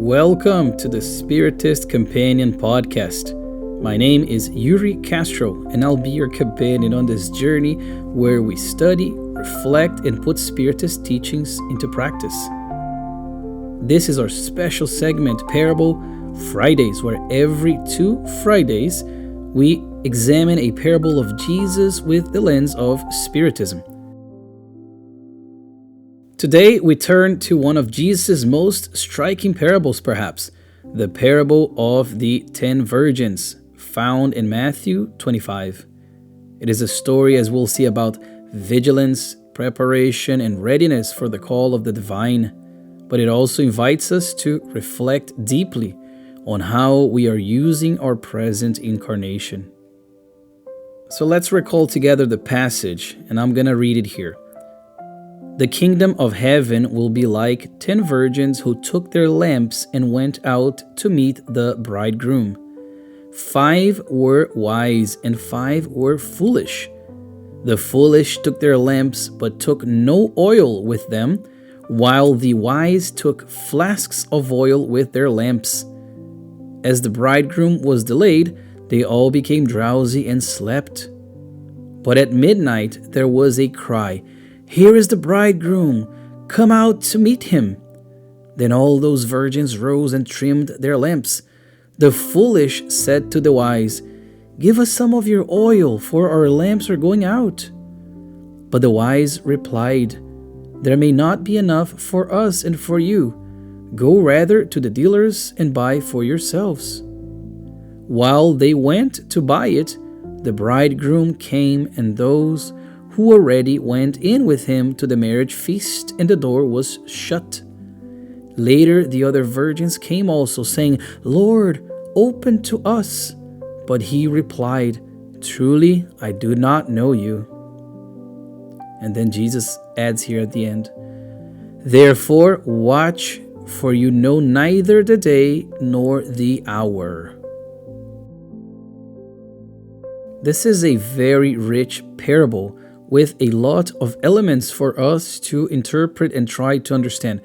Welcome to the Spiritist Companion Podcast. My name is Yuri Castro, and I'll be your companion on this journey where we study, reflect, and put Spiritist teachings into practice. This is our special segment, Parable Fridays, where every 2 Fridays we examine a parable of Jesus with the lens of Spiritism. Today, we turn to one of Jesus' most striking parables, perhaps, the parable of the 10 virgins, found in Matthew 25. It is a story, as we'll see, about vigilance, preparation, and readiness for the call of the divine, but it also invites us to reflect deeply on how we are using our present incarnation. So let's recall together the passage, and I'm going to read it here. The kingdom of heaven will be like 10 virgins who took their lamps and went out to meet the bridegroom. 5 were wise and 5 were foolish. The foolish took their lamps but took no oil with them, while the wise took flasks of oil with their lamps. As the bridegroom was delayed, they all became drowsy and slept. But at midnight there was a cry, "Here is the bridegroom, come out to meet him." Then all those virgins rose and trimmed their lamps. The foolish said to the wise, "Give us some of your oil, for our lamps are going out." But the wise replied, "There may not be enough for us and for you. Go rather to the dealers and buy for yourselves." While they went to buy it, the bridegroom came, and those who were ready went in with him to the marriage feast, and the door was shut. Later the other virgins came also, saying, "Lord, open to us." But he replied, "Truly, I do not know you." And then Jesus adds here at the end, "Therefore watch, for you know neither the day nor the hour." This is a very rich parable with a lot of elements for us to interpret and try to understand.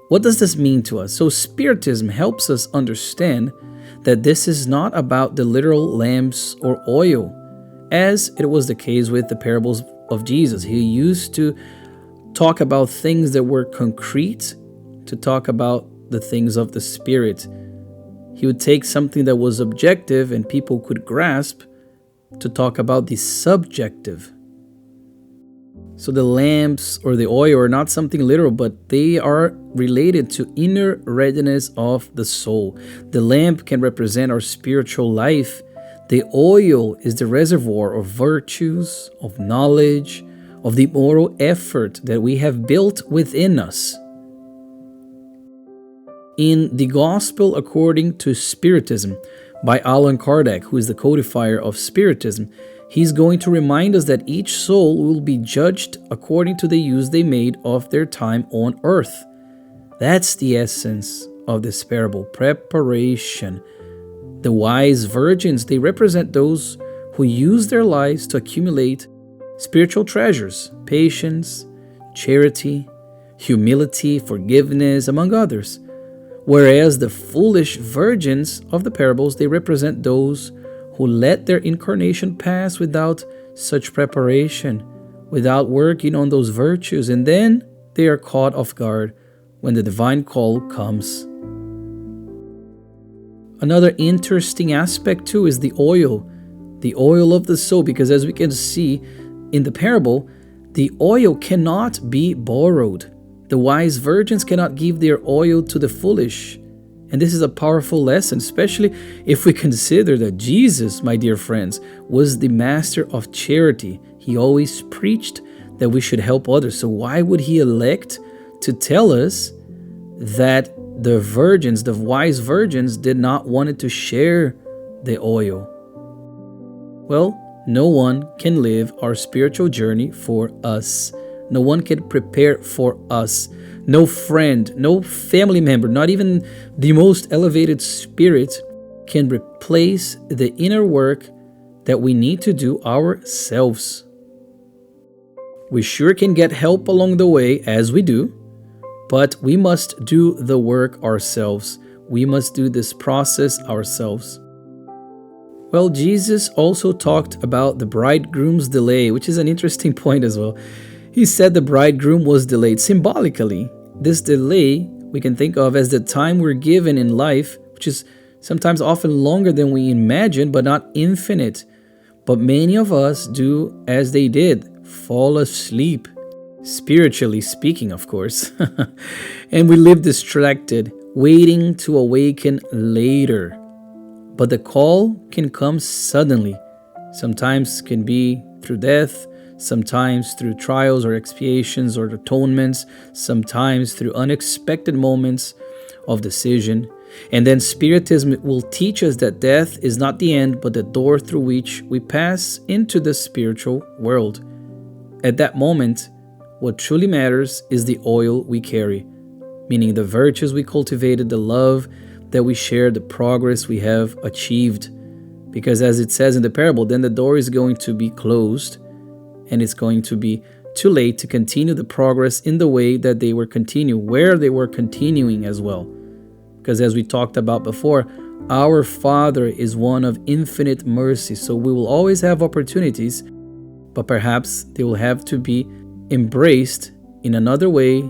What does this mean to us? So Spiritism helps us understand that this is not about the literal lamps or oil, as it was the case with the parables of Jesus. He used to talk about things that were concrete, to talk about the things of the Spirit. He would take something that was objective and people could grasp to talk about the subjective. So the lamps or the oil are not something literal, but they are related to inner readiness of the soul. The lamp can represent our spiritual life. The oil is the reservoir of virtues, of knowledge, of the moral effort that we have built within us. In The Gospel According to Spiritism by Allan Kardec, who is the codifier of Spiritism, he's going to remind us that each soul will be judged according to the use they made of their time on earth. That's the essence of this parable, preparation. The wise virgins, they represent those who use their lives to accumulate spiritual treasures, patience, charity, humility, forgiveness, among others. Whereas the foolish virgins of the parables, they represent those who let their incarnation pass without such preparation, without working on those virtues, and then they are caught off guard when the divine call comes. Another interesting aspect too is the oil of the soul, because as we can see in the parable, the oil cannot be borrowed. The wise virgins cannot give their oil to the foolish. And this is a powerful lesson, especially if we consider that Jesus, my dear friends, was the master of charity. He always preached that we should help others. So why would he elect to tell us that the virgins, the wise virgins, did not want to share the oil? Well, no one can live our spiritual journey for us. No one can prepare for us. No friend, no family member, not even the most elevated spirit can replace the inner work that we need to do ourselves. We sure can get help along the way, as we do, but we must do the work ourselves. we must do this process ourselves. Well, Jesus also talked about the bridegroom's delay, which is an interesting point as well. He said the bridegroom was delayed symbolically. This delay we can think of as the time we're given in life, which is sometimes often longer than we imagine, but not infinite. But many of us do as they did, fall asleep, spiritually speaking, of course. And we live distracted, waiting to awaken later. But the call can come suddenly. Sometimes can be through death, sometimes through trials or expiations or atonements, sometimes through unexpected moments of decision. And then Spiritism will teach us that death is not the end, but the door through which we pass into the spiritual world. At that moment, what truly matters is the oil we carry, meaning the virtues we cultivated, the love that we share, the progress we have achieved. Because as it says in the parable, then the door is going to be closed and it's going to be too late to continue the progress in the way that they were continuing, where they were continuing as well. Because as we talked about before, our Father is one of infinite mercy, so we will always have opportunities, but perhaps they will have to be embraced in another way.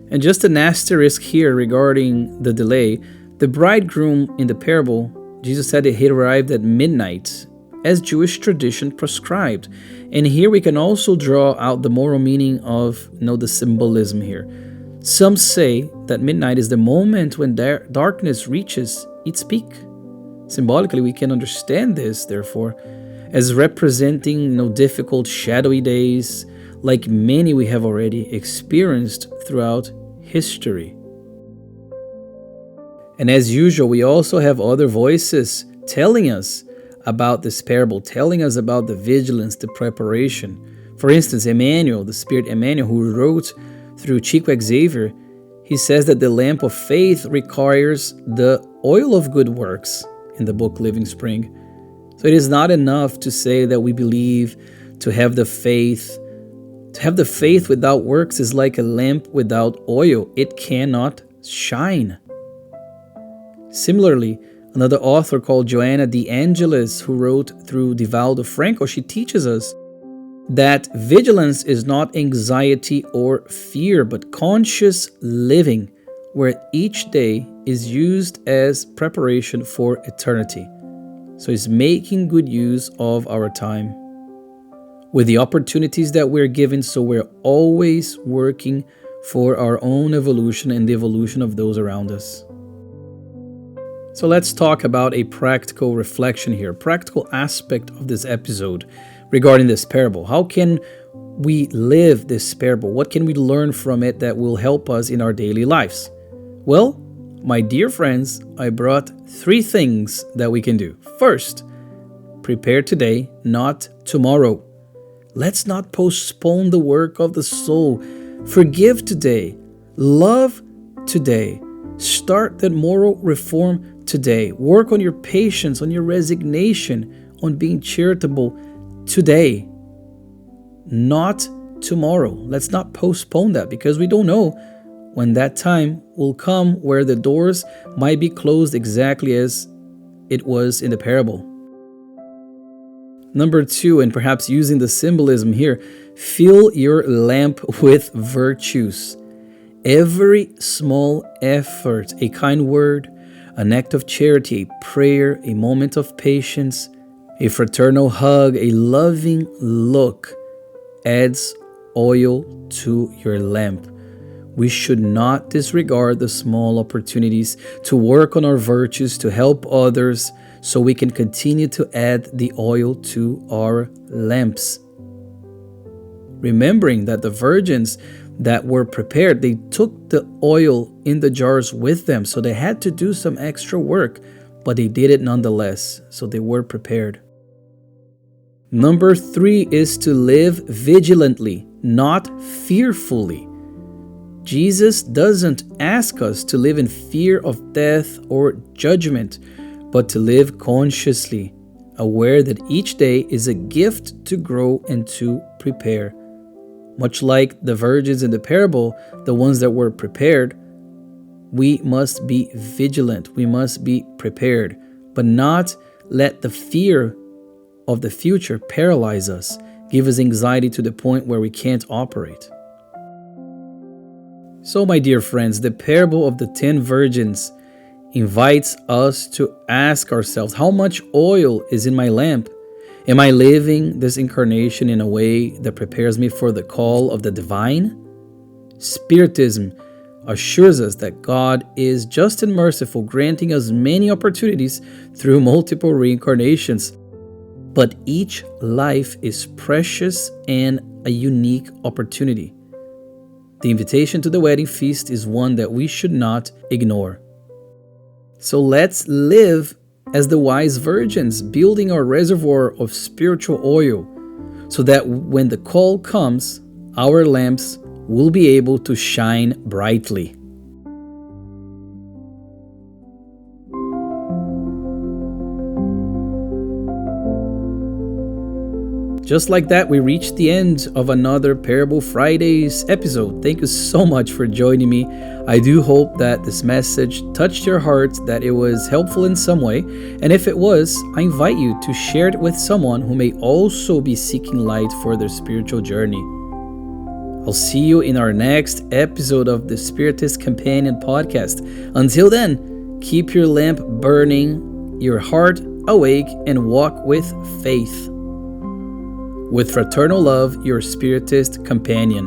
And just an asterisk here regarding the delay, the bridegroom in the parable, Jesus said that he arrived at midnight, as Jewish tradition prescribed. And here we can also draw out the moral meaning of the symbolism here. Some say that midnight is the moment when darkness reaches its peak. Symbolically, we can understand this, therefore, as representing difficult, shadowy days, like many we have already experienced throughout history. And as usual, we also have other voices telling us about this parable, telling us about the vigilance, the preparation. For instance, Emmanuel, the Spirit Emmanuel, who wrote through Chico Xavier, he says that the lamp of faith requires the oil of good works in the book Living Spring. So it is not enough to say that we believe, to have the faith. To have the faith without works is like a lamp without oil. It cannot shine. Similarly, another author called Joanna de Angelis, who wrote through Divaldo Franco, she teaches us that vigilance is not anxiety or fear, but conscious living, where each day is used as preparation for eternity. So it's making good use of our time with the opportunities that we're given, so we're always working for our own evolution and the evolution of those around us. So let's talk about a practical reflection here, practical aspect of this episode regarding this parable. How can we live this parable? What can we learn from it that will help us in our daily lives? Well, my dear friends, I brought 3 things that we can do. First, prepare today, not tomorrow. Let's not postpone the work of the soul. Forgive today. Love today. Start that moral reform today. Work on your patience, on your resignation, on being charitable today, not tomorrow. Let's not postpone that, because we don't know when that time will come where the doors might be closed exactly as it was in the parable. Number 2, and perhaps using the symbolism here, fill your lamp with virtues. Every small effort, a kind word, an act of charity, a prayer, a moment of patience, a fraternal hug, a loving look adds oil to your lamp. We should not disregard the small opportunities to work on our virtues, to help others, so we can continue to add the oil to our lamps. Remembering that the virgins that were prepared, they took the oil in the jars with them, so they had to do some extra work, but they did it nonetheless, so they were prepared. Number 3 is to live vigilantly, not fearfully. Jesus doesn't ask us to live in fear of death or judgment, but to live consciously, aware that each day is a gift to grow and to prepare. Much like the virgins in the parable, the ones that were prepared, We must be vigilant. We must be prepared, but not let the fear of the future paralyze us, give us anxiety to the point where we can't operate. So, my dear friends, the parable of the 10 virgins invites us to ask ourselves, how much oil is in my lamp? Am I living this incarnation in a way that prepares me for the call of the divine? Spiritism assures us that God is just and merciful, granting us many opportunities through multiple reincarnations. But each life is precious and a unique opportunity. The invitation to the wedding feast is one that we should not ignore. So let's live as the wise virgins, building our reservoir of spiritual oil, so that when the call comes, our lamps will be able to shine brightly. Just like that, we reached the end of another Parable Fridays episode. Thank you so much for joining me. I do hope that this message touched your heart, that it was helpful in some way. And if it was, I invite you to share it with someone who may also be seeking light for their spiritual journey. I'll see you in our next episode of the Spiritist Companion podcast. Until then, keep your lamp burning, your heart awake, and walk with faith. With fraternal love, your Spiritist companion.